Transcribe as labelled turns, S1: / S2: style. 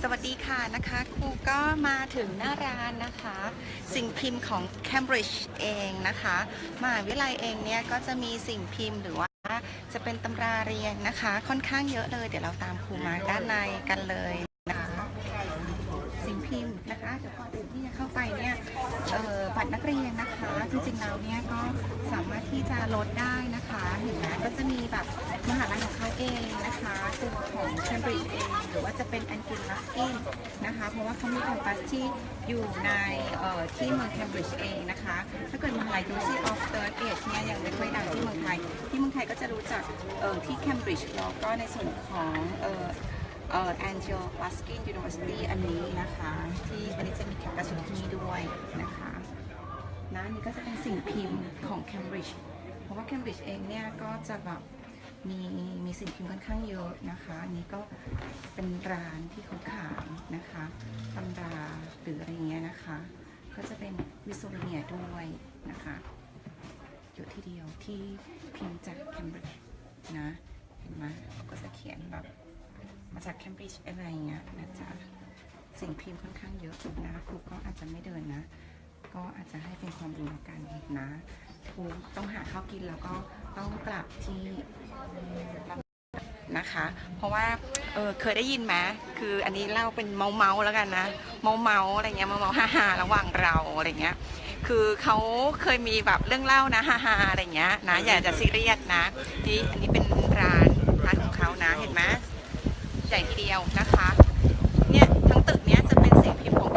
S1: สวัสดีค่ะนะคะครูก็มาถึงหน้าร้านนะคะสิ่งพิมพ์ของ Cambridge เองนะคะมหาวิทยาลัยเองเนี่ยก็จะมีสิ่งพิมพ์หรือว่าจะเป็นตำราเรียนนะคะค่อนข้างเยอะเลยเดี๋ยวเราตามครูมาด้านในกันเลยนะคะสิ่งพิมพ์นะคะเดี๋ยวก่อนอื่นที่จะเข้าไปเนี่ยบัตรนักเรียนนะคะจริงๆแล้วเนี่ยก็สามารถที่จะลดได้นะคะเห็นไหมก็จะมีแบบมหาลัยของเขาเองนะคะตัวของ Cambridge เองหรือว่าจะเป็น Anglia Ruskin นะคะเพราะว่าเขามีแคมปัสที่อยู่ในที่เมือง Cambridge เองนะคะถ้าเกิดมหาลัย University of Sturgate เนี่ยยังไม่ค่อยดังที่เมืองไทยก็จะรู้จักที่ Cambridge แล้วก็ในส่วนของAnglia Ruskin University อันนี้นะคะที่อันนี้จะมีแคมปัสอยู่ที่นี่ด้วยนะคะนี่ก็จะเป็นสิ่งพิมพ์ของ Cambridge เพราะว่า Cambridge เองเนี่ยก็จะแบบมีสิ่งพิมพ์ค่อนข้างเยอะนะคะอันนี้ก็เป็นร้านที่เขาขายนะคะตำราหรืออะไรเงี้ยนะคะก็จะเป็นวิโซเนียด้วยนะคะอยู่ที่เดียวที่พิมพ์จาก Cambridge นะเห็นไหมก็จะเขียนแบบมาจาก Cambridge อะไรเงี้ยนะจ๊ะสิ่งพิมพ์ค่อนข้างเยอะนะครูก็อาจจะไม่เดินนะก็อาจจะให้เป็นความรู้กันนะครูต้องหาข้าวกินแล้วก็ต้องกลับที่นะคะเพราะว่าเคยได้ยินไหมคืออันนี้เล่าเป็นเมาแล้วกันนะเมาอะไรเงี้ยเมาฮ่าระหว่างเราอะไรเงี้ยคือเขาเคยมีแบบเรื่องเล่านะฮ่าอะไรเงี้ยนะอย่าจะซีเรียสนะที่อันนี้เป็นร้านของเขานะเห็นไหมใหญ่ทีเดียวนะคะเนี่ยทั้งตึกเนี้ยจะเป็นสิ่งพิมพ์ของ